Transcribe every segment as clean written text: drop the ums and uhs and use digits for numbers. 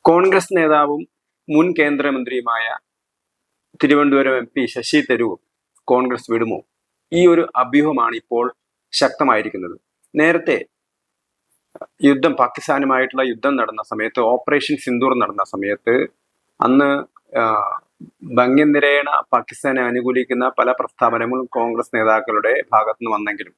കോൺഗ്രസ് നേതാവും മുൻ കേന്ദ്രമന്ത്രിയുമായ തിരുവനന്തപുരം MP ശശി തരൂർ കോൺഗ്രസ് വിടുമോ? ഈ ഒരു അഭ്യൂഹമാണ് ഇപ്പോൾ ശക്തമായിരിക്കുന്നത്. നേരത്തെ പാകിസ്ഥാനുമായിട്ടുള്ള യുദ്ധം നടന്ന സമയത്ത്, ഓപ്പറേഷൻ സിന്ദൂർ നടന്ന സമയത്ത്, അന്ന് ഭംഗ്യനിരേണ പാകിസ്ഥാനെ അനുകൂലിക്കുന്ന പല പ്രസ്താവനകളും കോൺഗ്രസ് നേതാക്കളുടെ ഭാഗത്തുനിന്ന് വന്നെങ്കിലും,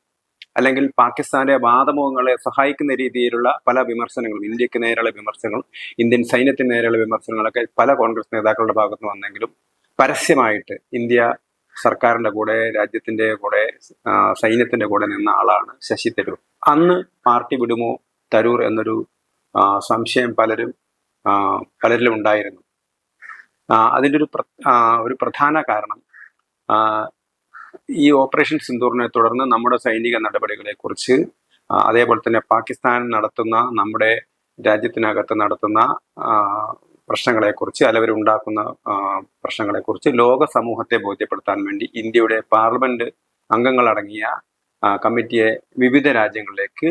അല്ലെങ്കിൽ പാകിസ്ഥാന്റെ വാദമുഖങ്ങളെ സഹായിക്കുന്ന രീതിയിലുള്ള പല വിമർശനങ്ങളും, ഇന്ത്യക്ക് നേരെയുള്ള വിമർശനങ്ങളും ഇന്ത്യൻ സൈന്യത്തിന് നേരെയുള്ള വിമർശനങ്ങളൊക്കെ പല കോൺഗ്രസ് നേതാക്കളുടെ ഭാഗത്ത് വന്നെങ്കിലും പരസ്യമായിട്ട് ഇന്ത്യ സർക്കാരിന്റെ കൂടെ, രാജ്യത്തിന്റെ കൂടെ, സൈന്യത്തിന്റെ കൂടെ നിന്ന ആളാണ് ശശി തരൂർ. അന്ന് പാർട്ടി വിടുമോ തരൂർ എന്നൊരു സംശയം പലരിലും ഉണ്ടായിരുന്നു. അതിൻ്റെ ഒരു പ്രധാന കാരണം ഈ ഓപ്പറേഷൻ സിന്ദൂറിനെ തുടർന്ന് നമ്മുടെ സൈനിക നടപടികളെ കുറിച്ച്, അതേപോലെ തന്നെ പാകിസ്ഥാൻ നടത്തുന്ന, നമ്മുടെ രാജ്യത്തിനകത്ത് നടത്തുന്ന പ്രശ്നങ്ങളെക്കുറിച്ച്, ഉണ്ടാക്കുന്ന പ്രശ്നങ്ങളെക്കുറിച്ച് ലോക സമൂഹത്തെ ബോധ്യപ്പെടുത്താൻ വേണ്ടി ഇന്ത്യയുടെ പാർലമെന്റ് അംഗങ്ങളടങ്ങിയ കമ്മിറ്റിയെ വിവിധ രാജ്യങ്ങളിലേക്ക്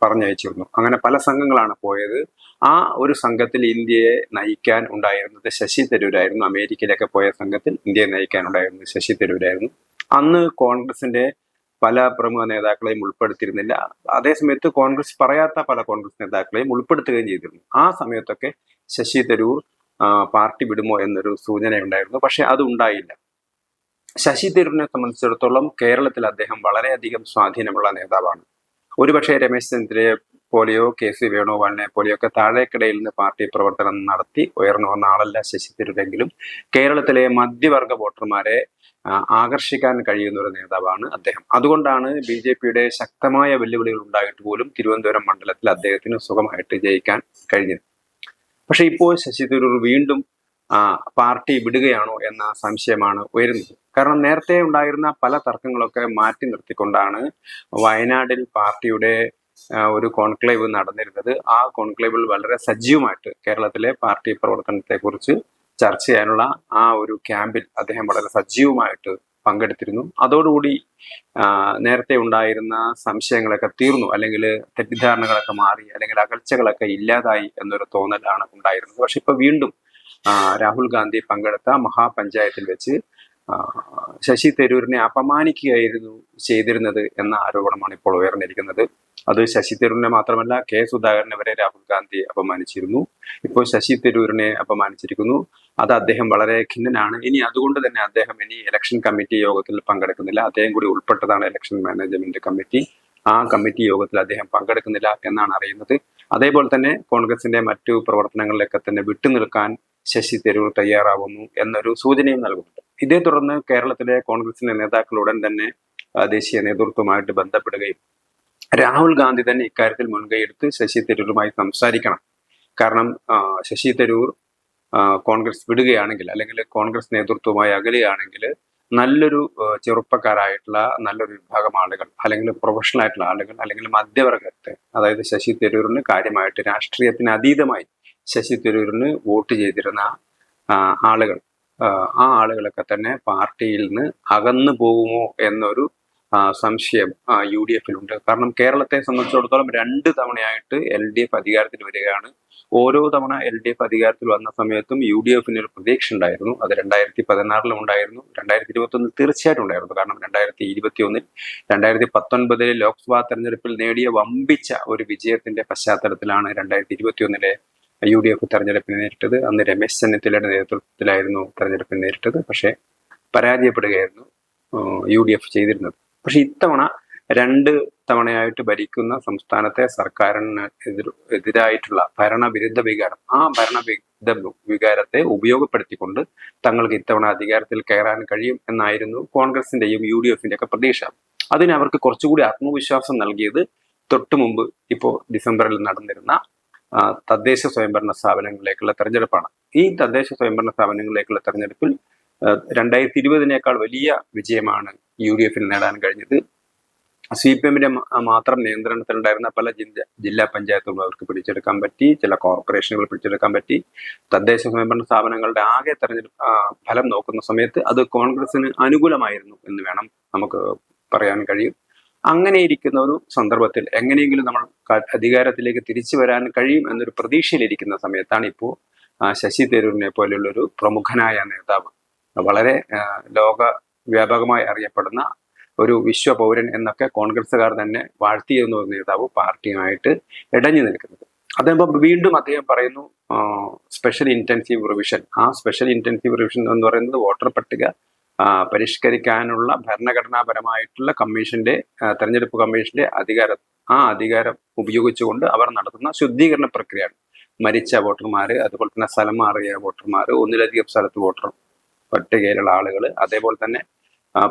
പറഞ്ഞയച്ചിരുന്നു. അങ്ങനെ പല സംഘങ്ങളാണ് പോയത്. ആ ഒരു സംഘത്തിൽ ഇന്ത്യയെ നയിക്കാൻ ഉണ്ടായിരുന്നത് ശശി തരൂരായിരുന്നു. അമേരിക്കയിലൊക്കെ പോയ സംഘത്തിൽ ഇന്ത്യയെ നയിക്കാൻ ഉണ്ടായിരുന്നത് ശശി തരൂരായിരുന്നു. അന്ന് കോൺഗ്രസിന്റെ പല പ്രമുഖ നേതാക്കളെയും ഉൾപ്പെടുത്തിയിരുന്നില്ല. അതേസമയത്ത് കോൺഗ്രസ് പറയാത്ത പല കോൺഗ്രസ് നേതാക്കളെയും ഉൾപ്പെടുത്തുകയും ചെയ്തിരുന്നു. ആ സമയത്തൊക്കെ ശശി തരൂർ പാർട്ടി വിടുമോ എന്നൊരു സൂചന ഉണ്ടായിരുന്നു. പക്ഷെ അത് ഉണ്ടായില്ല. ശശി തരൂരിനെ സംബന്ധിച്ചിടത്തോളം കേരളത്തിൽ അദ്ദേഹം വളരെയധികം സ്വാധീനമുള്ള നേതാവാണ്. ഒരുപക്ഷെ രമേശ് ചെന്നിത്തലയെ പോലെയോ KC വേണുഗോപാലിനെ പോലെയോ ഒക്കെ താഴേക്കിടയിൽ നിന്ന് പാർട്ടി പ്രവർത്തനം നടത്തി ഉയർന്നു വന്ന ആളല്ല ശശി തരൂരെങ്കിലും കേരളത്തിലെ മധ്യവർഗ വോട്ടർമാരെ ആകർഷിക്കാൻ കഴിയുന്ന ഒരു നേതാവാണ് അദ്ദേഹം. അതുകൊണ്ടാണ് BJPയുടെ ശക്തമായ വെല്ലുവിളികൾ ഉണ്ടായിട്ട് പോലും തിരുവനന്തപുരം മണ്ഡലത്തിൽ അദ്ദേഹത്തിന് സുഖമായിട്ട് ജയിക്കാൻ കഴിഞ്ഞത്. പക്ഷെ ഇപ്പോൾ ശശി തരൂർ വീണ്ടും പാർട്ടി വിടുകയാണോ എന്ന സംശയമാണ് ഉയരുന്നത്. കാരണം നേരത്തെ ഉണ്ടായിരുന്ന പല തർക്കങ്ങളൊക്കെ മാറ്റി നിർത്തിക്കൊണ്ടാണ് വയനാട്ടിൽ പാർട്ടിയുടെ ഒരു കോൺക്ലേവ് നടന്നിരുന്നത്. ആ കോൺക്ലേവിൽ വളരെ സജീവമായിട്ട് കേരളത്തിലെ പാർട്ടി പ്രവർത്തനത്തെ കുറിച്ച് ചർച്ച ചെയ്യാനുള്ള ആ ഒരു ക്യാമ്പിൽ അദ്ദേഹം വളരെ സജീവമായിട്ട് പങ്കെടുത്തിരുന്നു. അതോടുകൂടി നേരത്തെ ഉണ്ടായിരുന്ന സംശയങ്ങളൊക്കെ തീർന്നു, അല്ലെങ്കിൽ തെറ്റിദ്ധാരണകളൊക്കെ മാറി, അല്ലെങ്കിൽ അകൽച്ചകളൊക്കെ ഇല്ലാതായി എന്നൊരു തോന്നലാണ് ഉണ്ടായിരുന്നത്. പക്ഷെ ഇപ്പൊ വീണ്ടും രാഹുൽ ഗാന്ധി പങ്കെടുത്ത മഹാപഞ്ചായത്തിൽ വെച്ച് ശശി തരൂരിനെ അപമാനിക്കുകയായിരുന്നു ചെയ്തിരുന്നത് എന്ന ആരോപണമാണ് ഇപ്പോൾ ഉയർന്നിരിക്കുന്നത്. അത് ശശി തരൂരിനെ മാത്രമല്ല, K. സുധാകരനെ വരെ രാഹുൽ ഗാന്ധി അപമാനിച്ചിരുന്നു. ഇപ്പോൾ ശശി തരൂരിനെ അപമാനിച്ചിരിക്കുന്നു. അത് അദ്ദേഹം വളരെ ഖിന്നനാണ്. അതുകൊണ്ട് തന്നെ അദ്ദേഹം ഇലക്ഷൻ കമ്മിറ്റി യോഗത്തിൽ പങ്കെടുക്കുന്നില്ല. അദ്ദേഹം കൂടി ഉൾപ്പെട്ടതാണ് ഇലക്ഷൻ മാനേജ്മെന്റ് കമ്മിറ്റി. ആ കമ്മിറ്റി യോഗത്തിൽ അദ്ദേഹം പങ്കെടുക്കുന്നില്ല എന്നാണ് അറിയുന്നത്. അതേപോലെ തന്നെ കോൺഗ്രസിന്റെ മറ്റു പ്രവർത്തനങ്ങളിലൊക്കെ തന്നെ വിട്ടുനിൽക്കാൻ ശശി തരൂർ തയ്യാറാവുന്നു എന്നൊരു സൂചനയും നൽകുന്നുണ്ട്. ഇതേ തുടർന്ന് കേരളത്തിലെ കോൺഗ്രസിന്റെ നേതാക്കൾ ഉടൻ തന്നെ ദേശീയ നേതൃത്വമായിട്ട് ബന്ധപ്പെടുകയും രാഹുൽ ഗാന്ധി തന്നെ ഇക്കാര്യത്തിൽ മുൻകൈയെടുത്ത് ശശി തരൂരുമായി സംസാരിക്കണം. കാരണം ശശി തരൂർ കോൺഗ്രസ് വിടുകയാണെങ്കിൽ, അല്ലെങ്കിൽ കോൺഗ്രസ് നേതൃത്വവുമായി അകലുകയാണെങ്കിൽ, നല്ലൊരു ചെറുപ്പക്കാരായിട്ടുള്ള നല്ലൊരു വിഭാഗം ആളുകൾ, അല്ലെങ്കിൽ പ്രൊഫഷണൽ ആയിട്ടുള്ള ആളുകൾ, അല്ലെങ്കിൽ മധ്യവർഗത്തെ, അതായത് ശശി തരൂരിന് കാര്യമായിട്ട് രാഷ്ട്രീയത്തിന് അതീതമായി ശശി തരൂരിന് വോട്ട് ചെയ്തിരുന്ന ആളുകൾ, ആ ആളുകളൊക്കെ തന്നെ പാർട്ടിയിൽ നിന്ന് അകന്നു പോകുമോ എന്നൊരു സംശയം UDF-ലുണ്ട്. കാരണം കേരളത്തെ സംബന്ധിച്ചിടത്തോളം 2 തവണയായിട്ട് LDF അധികാരത്തിൽ വരികയാണ്. ഓരോ തവണ LDF അധികാരത്തിൽ വന്ന സമയത്തും UDF-ന് ഒരു പ്രതീക്ഷ ഉണ്ടായിരുന്നു. അത് 2016 ഉണ്ടായിരുന്നു, 2021 തീർച്ചയായിട്ടും ഉണ്ടായിരുന്നു. കാരണം 2021, 2019 ലോക്സഭാ തെരഞ്ഞെടുപ്പിൽ നേടിയ വമ്പിച്ച ഒരു വിജയത്തിന്റെ പശ്ചാത്തലത്തിലാണ് 2021 UDF തെരഞ്ഞെടുപ്പിനെ നേരിട്ടത്. അന്ന് രമേശ് ചെന്നിത്തലയുടെ നേതൃത്വത്തിലായിരുന്നു തെരഞ്ഞെടുപ്പിനെ നേരിട്ടത്. പക്ഷെ പരാജയപ്പെടുകയായിരുന്നു UDF ചെയ്തിരുന്നത്. പക്ഷെ ഇത്തവണ 2 തവണയായിട്ട് ഭരിക്കുന്ന സംസ്ഥാനത്തെ സർക്കാരിന് എതിരായിട്ടുള്ള ഭരണവിരുദ്ധ വികാരം, ആ ഭരണവിരുദ്ധ വികാരത്തെ ഉപയോഗപ്പെടുത്തിക്കൊണ്ട് തങ്ങൾക്ക് ഇത്തവണ അധികാരത്തിൽ കയറാൻ കഴിയും എന്നായിരുന്നു കോൺഗ്രസിന്റെയും UDF-ന്റെ ഒക്കെ പ്രതീക്ഷ. അതിന് അവർക്ക് കുറച്ചുകൂടി ആത്മവിശ്വാസം നൽകിയത് തൊട്ടു മുമ്പ് ഇപ്പോൾ ഡിസംബറിൽ നടന്നിരുന്ന തദ്ദേശ സ്വയംഭരണ സ്ഥാപനങ്ങളിലേക്കുള്ള തെരഞ്ഞെടുപ്പാണ്. ഈ തദ്ദേശ സ്വയംഭരണ സ്ഥാപനങ്ങളിലേക്കുള്ള തെരഞ്ഞെടുപ്പിൽ 2020-നേക്കാൾ വലിയ വിജയമാണ് UDF-ന് നേടാൻ കഴിഞ്ഞത്. CPM-ന്റെ മാത്രം നിയന്ത്രണത്തിലുണ്ടായിരുന്ന പല ജില്ലാ പഞ്ചായത്തുകളും അവർക്ക് പിടിച്ചെടുക്കാൻ പറ്റി, ചില കോർപ്പറേഷനുകൾ പിടിച്ചെടുക്കാൻ പറ്റി. തദ്ദേശ സ്വയംഭരണ സ്ഥാപനങ്ങളുടെ ആകെ തെരഞ്ഞെടുപ്പ് ഫലം നോക്കുന്ന സമയത്ത് അത് കോൺഗ്രസിന് അനുകൂലമായിരുന്നു എന്ന് വേണം നമുക്ക് പറയാൻ കഴിയും. അങ്ങനെ ഇരിക്കുന്ന ഒരു സന്ദർഭത്തിൽ എങ്ങനെയെങ്കിലും നമ്മൾ അധികാരത്തിലേക്ക് തിരിച്ചു വരാൻ കഴിയും എന്നൊരു പ്രതീക്ഷയിലിരിക്കുന്ന സമയത്താണ് ഇപ്പോൾ ശശി തരൂരിനെ പോലെയുള്ള ഒരു പ്രമുഖനായ നേതാവ്, വളരെ ലോക വ്യാപകമായി അറിയപ്പെടുന്ന ഒരു വിശ്വപൗരൻ എന്നൊക്കെ കോൺഗ്രസ്സുകാർ തന്നെ വാഴ്ത്തിയിരുന്ന ഒരു നേതാവ് പാർട്ടിയുമായിട്ട് ഇടഞ്ഞു നിൽക്കുന്നത്. അദ്ദേഹം വീണ്ടും അദ്ദേഹം പറയുന്നു സ്പെഷ്യൽ ഇന്റൻസീവ് റിവിഷൻ. ആ സ്പെഷ്യൽ ഇന്റൻസീവ് റിവിഷൻ എന്ന് പറയുന്നത് വോട്ടർ പട്ടിക പരിഷ്കരിക്കാനുള്ള ഭരണഘടനാപരമായിട്ടുള്ള കമ്മീഷന്റെ, തെരഞ്ഞെടുപ്പ് കമ്മീഷന്റെ അധികാരം ഉപയോഗിച്ചുകൊണ്ട് അവർ നടത്തുന്ന ശുദ്ധീകരണ പ്രക്രിയയാണ്. മരിച്ച വോട്ടർമാര്, അതുപോലെ തന്നെ സ്ഥലം മാറിയ വോട്ടർമാര്, ഒന്നിലധികം സ്ഥലത്ത് വോട്ടർ പട്ടികയിലുള്ള ആളുകൾ, അതേപോലെ തന്നെ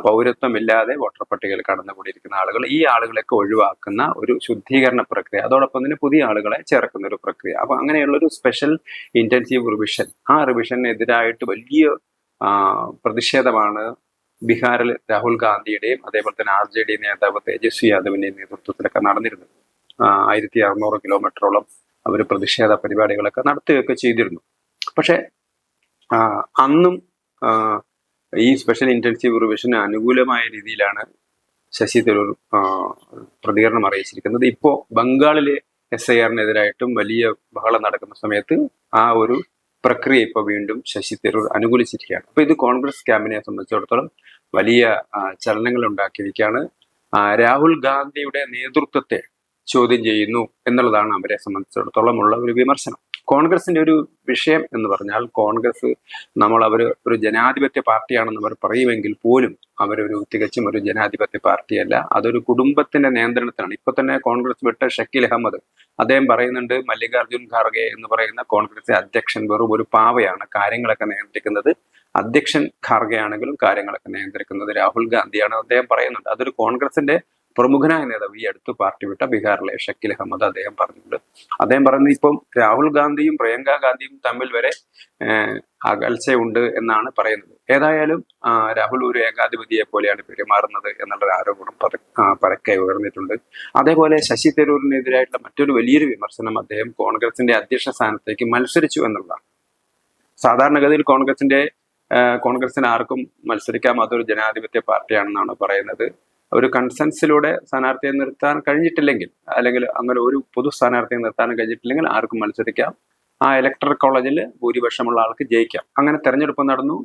പൗരത്വമില്ലാതെ വോട്ടർ പട്ടികയിൽ കടന്നുകൂടിയിരിക്കുന്ന ആളുകൾ, ഈ ആളുകളെയൊക്കെ ഒഴിവാക്കുന്ന ഒരു ശുദ്ധീകരണ പ്രക്രിയ, അതോടൊപ്പം തന്നെ പുതിയ ആളുകളെ ചേർക്കുന്ന ഒരു പ്രക്രിയ. അപ്പൊ അങ്ങനെയുള്ള ഒരു സ്പെഷ്യൽ ഇന്റൻസീവ് റിവിഷൻ, ആ റിവിഷനെതിരായിട്ട് വലിയ പ്രതിഷേധമാണ് ബീഹാറിൽ രാഹുൽ ഗാന്ധിയുടെയും അതേപോലെ തന്നെ RJD നേതാവ് തേജസ്വി യാദവിന്റെയും നേതൃത്വത്തിലൊക്കെ നടന്നിരുന്നത്. 1600 കിലോമീറ്ററോളം അവർ പ്രതിഷേധ പരിപാടികളൊക്കെ നടത്തുകയൊക്കെ ചെയ്തിരുന്നു. പക്ഷെ അന്നും ഈ സ്പെഷ്യൽ ഇന്റൻസീവ് റിവിഷന് അനുകൂലമായ രീതിയിലാണ് ശശി തരൂർ പ്രതികരണം അറിയിച്ചിരിക്കുന്നത്. ഇപ്പോ ബംഗാളിലെ SIRനെതിരായിട്ടും വലിയ ബഹളം നടക്കുന്ന സമയത്ത് ആ ഒരു പ്രക്രിയ ഇപ്പൊ വീണ്ടും ശശി തരൂർ അനുകൂലിച്ചിരിക്കുകയാണ്. അപ്പൊ ഇത് കോൺഗ്രസ് ക്യാമ്പിനെ സംബന്ധിച്ചിടത്തോളം വലിയ ചലനങ്ങൾ ഉണ്ടാക്കിയിരിക്കുകയാണ്. രാഹുൽ ഗാന്ധിയുടെ നേതൃത്വത്തെ ചോദ്യം ചെയ്യുന്നു എന്നുള്ളതാണ് അവരെ സംബന്ധിച്ചിടത്തോളം ഉള്ള ഒരു വിമർശനം. കോൺഗ്രസിന്റെ ഒരു വിഷയം എന്ന് പറഞ്ഞാൽ, കോൺഗ്രസ് ഒരു ജനാധിപത്യ പാർട്ടിയാണെന്ന് അവർ പറയുമെങ്കിൽ പോലും അവരൊരു തികച്ചും ഒരു ജനാധിപത്യ പാർട്ടിയല്ല. അതൊരു കുടുംബത്തിന്റെ നിയന്ത്രണത്തിലാണ്. ഇപ്പൊ തന്നെ കോൺഗ്രസ് വിട്ട ഷക്കീൽ അഹമ്മദ് അദ്ദേഹം പറയുന്നുണ്ട്, മല്ലികാർജുൻ ഖാർഗെ എന്ന് പറയുന്ന കോൺഗ്രസ് അധ്യക്ഷൻ വെറും ഒരു പാവയാണ്, കാര്യങ്ങളൊക്കെ നിയന്ത്രിക്കുന്നത് അധ്യക്ഷൻ ഖാർഗെ ആണെങ്കിലും കാര്യങ്ങളൊക്കെ നിയന്ത്രിക്കുന്നത് രാഹുൽ ഗാന്ധിയാണ് അദ്ദേഹം പറയുന്നുണ്ട്. അതൊരു കോൺഗ്രസിന്റെ പ്രമുഖനായ നേതാവ്, ഈ അടുത്ത് പാർട്ടി വിട്ട ബീഹാറിലെ ഷക്കീൽ അഹമ്മദ് അദ്ദേഹം പറഞ്ഞിട്ടുണ്ട്. അദ്ദേഹം പറയുന്നത് ഇപ്പം രാഹുൽ ഗാന്ധിയും പ്രിയങ്ക ഗാന്ധിയും തമ്മിൽ വരെ അകൽച്ചയുണ്ട് എന്നാണ് പറയുന്നത്. ഏതായാലും രാഹുൽ ഒരു ഏകാധിപതിയെ പോലെയാണ് പെരുമാറുന്നത് എന്നുള്ളൊരു ആരോപണം പരക്കെ ഉയർന്നിട്ടുണ്ട്. അതേപോലെ ശശി തരൂരിനെതിരായിട്ടുള്ള മറ്റൊരു വലിയൊരു വിമർശനം, അദ്ദേഹം കോൺഗ്രസിന്റെ അധ്യക്ഷ സ്ഥാനത്തേക്ക് മത്സരിച്ചു എന്നുള്ളതാണ്. സാധാരണഗതിയിൽ കോൺഗ്രസിന് ആർക്കും മത്സരിക്കാം, അതൊരു ജനാധിപത്യ പാർട്ടിയാണെന്നാണ് പറയുന്നത്. ഒരു കൺസെൻസിലൂടെ സ്ഥാനാർത്ഥിയെ നിർത്താൻ കഴിഞ്ഞിട്ടില്ലെങ്കിൽ, അല്ലെങ്കിൽ അങ്ങനെ ഒരു പൊതു സ്ഥാനാർത്ഥിയെ നിർത്താൻ കഴിഞ്ഞിട്ടില്ലെങ്കിൽ ആർക്കും മത്സരിക്കാം. ആ ഇലക്ടറൽ കോളേജിൽ ഭൂരിപക്ഷമുള്ള ആൾക്ക് ജയിക്കാം. അങ്ങനെ തെരഞ്ഞെടുപ്പ് നടന്നു.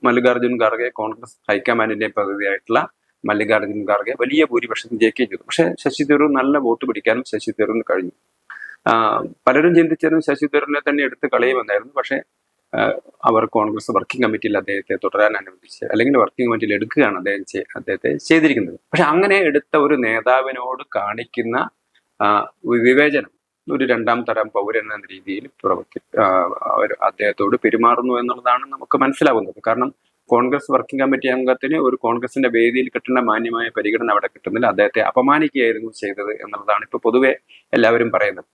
മല്ലികാർജുൻ ഖാർഗെ, കോൺഗ്രസ് ഹൈക്കമാൻഡിന്റെ പ്രതിനിധിയായിട്ടുള്ള മല്ലികാർജുൻ ഖാർഗെ വലിയ ഭൂരിപക്ഷത്തിൽ ജയിക്കുകയും ചെയ്തു. പക്ഷെ ശശി തരൂർ നല്ല വോട്ട് പിടിക്കാനും ശശി തരൂരിന് കഴിഞ്ഞു. പലരും ചിന്തിച്ചിരുന്നു ശശി തരൂരിനെ തന്നെ എടുത്ത് കളയുമെന്നായിരുന്നു. പക്ഷെ അവർ കോൺഗ്രസ് വർക്കിംഗ് കമ്മിറ്റിയിൽ അദ്ദേഹത്തെ തുടരാൻ അനുവദിച്ച്, അല്ലെങ്കിൽ വർക്കിംഗ് കമ്മിറ്റിയിൽ എടുക്കുകയാണ് അദ്ദേഹത്തെ ചെയ്തിരിക്കുന്നത്. പക്ഷെ അങ്ങനെ എടുത്ത ഒരു നേതാവിനോട് കാണിക്കുന്ന വിവേചനം ഒരു രണ്ടാം തരം പൗരൻ എന്ന രീതിയിൽ അവർ അദ്ദേഹത്തോട് പെരുമാറുന്നു എന്നുള്ളതാണ് നമുക്ക് മനസ്സിലാവുന്നത്. കാരണം കോൺഗ്രസ് വർക്കിംഗ് കമ്മിറ്റി അംഗത്തിന് ഒരു കോൺഗ്രസിന്റെ വേദിയിൽ കിട്ടുന്ന മാന്യമായ പരിഗണന അവിടെ കിട്ടുന്നില്ല. അദ്ദേഹത്തെ അപമാനിക്കുകയായിരുന്നു ചെയ്തത് എന്നുള്ളതാണ് ഇപ്പൊ പൊതുവെ എല്ലാവരും പറയുന്നത്.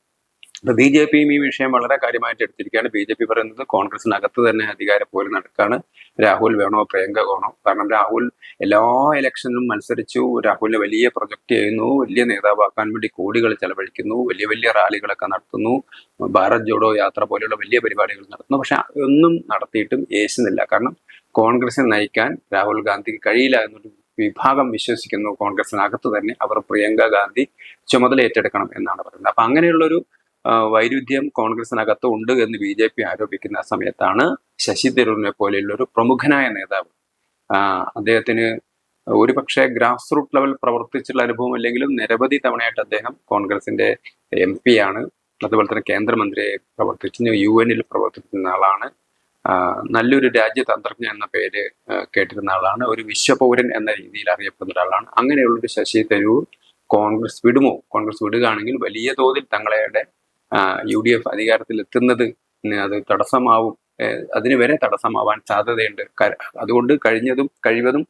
BJPയും ഈ വിഷയം വളരെ കാര്യമായിട്ട് എടുത്തിരിക്കുകയാണ്. BJP പറയുന്നത് കോൺഗ്രസിനകത്ത് തന്നെ അധികാരം പോലും നടക്കാണ്, രാഹുൽ വേണോ പ്രിയങ്ക വേണോ. കാരണം രാഹുൽ എല്ലാ ഇലക്ഷനിലും മത്സരിച്ചു, രാഹുലിനെ വലിയ പ്രൊജക്ട് ചെയ്യുന്നു, വലിയ നേതാവാക്കാൻ വേണ്ടി കോടികൾ ചെലവഴിക്കുന്നു, വലിയ വലിയ റാലികളൊക്കെ നടത്തുന്നു, ഭാരത് ജോഡോ യാത്ര പോലെയുള്ള വലിയ പരിപാടികൾ നടത്തുന്നു. പക്ഷെ ഒന്നും നടത്തിയിട്ടും യേശുന്നില്ല. കാരണം കോൺഗ്രസിനെ നയിക്കാൻ രാഹുൽ ഗാന്ധിക്ക് കഴിയില്ല എന്നൊരു വിഭാഗം വിശ്വസിക്കുന്നു. കോൺഗ്രസിനകത്ത് തന്നെ അവർ പ്രിയങ്ക ഗാന്ധി ചുമതല ഏറ്റെടുക്കണം എന്നാണ് പറയുന്നത്. അപ്പൊ അങ്ങനെയുള്ളൊരു വൈരുദ്ധ്യം കോൺഗ്രസിനകത്ത് ഉണ്ട് എന്ന് BJP ആരോപിക്കുന്ന സമയത്താണ് ശശി തരൂരിനെ പോലെയുള്ള ഒരു പ്രമുഖനായ നേതാവ്, അദ്ദേഹത്തിന് ഒരുപക്ഷെ ഗ്രാസ് റൂട്ട് ലെവൽ പ്രവർത്തിച്ചുള്ള അനുഭവം ഇല്ലെങ്കിലും നിരവധി തവണയായിട്ട് അദ്ദേഹം കോൺഗ്രസിന്റെ MP ആണ്, അതുപോലെ തന്നെ കേന്ദ്രമന്ത്രിയായി പ്രവർത്തിച്ചു, UN പ്രവർത്തിക്കുന്ന ആളാണ്, നല്ലൊരു രാജ്യതന്ത്രജ്ഞൻ എന്ന പേര് കേട്ടിരുന്ന ആളാണ്, ഒരു വിശ്വപൗരൻ എന്ന രീതിയിൽ അറിയപ്പെടുന്ന ഒരാളാണ്. അങ്ങനെയുള്ളൊരു ശശി തരൂർ കോൺഗ്രസ് വിടുമോ? കോൺഗ്രസ് വിടുകയാണെങ്കിൽ വലിയ തോതിൽ തങ്ങളുടെ UDF അധികാരത്തിൽ എത്തുന്നത് അത് തടസ്സമാവും, അതിന് വരെ തടസ്സമാവാൻ സാധ്യതയുണ്ട്. അതുകൊണ്ട് കഴിവതും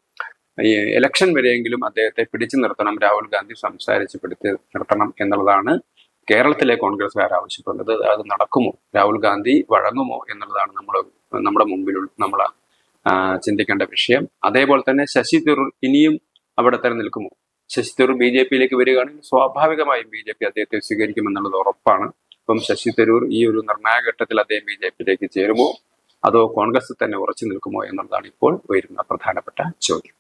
ഈ ഇലക്ഷൻ വരെയെങ്കിലും അദ്ദേഹത്തെ പിടിച്ചു നിർത്തണം, രാഹുൽ ഗാന്ധി സംസാരിച്ച് പിടിച്ചു നിർത്തണം എന്നുള്ളതാണ് കേരളത്തിലെ കോൺഗ്രസ്സുകാർ ആവശ്യപ്പെടുന്നത്. അത് നടക്കുമോ? രാഹുൽ ഗാന്ധി വഴങ്ങുമോ എന്നുള്ളതാണ് നമ്മുടെ മുമ്പിൽ നമ്മൾ ചിന്തിക്കേണ്ട വിഷയം. അതേപോലെ തന്നെ ശശി തരൂർ ഇനിയും അവിടെ തന്നെ നിൽക്കുമോ? ശശി തരൂർ BJPയിലേക്ക് വരികയാണെങ്കിൽ സ്വാഭാവികമായും BJP അദ്ദേഹത്തെ സ്വീകരിക്കുമെന്നുള്ളത് ഉറപ്പാണ്. അപ്പം ശശി തരൂർ ഈ ഒരു നിർണായക ഘട്ടത്തിൽ അദ്ദേഹം BJPയിലേക്ക് ചേരുമോ അതോ കോൺഗ്രസ് തന്നെ ഉറച്ചു നിൽക്കുമോ എന്നുള്ളതാണ് ഇപ്പോൾ വരുന്ന പ്രധാനപ്പെട്ട ചോദ്യം.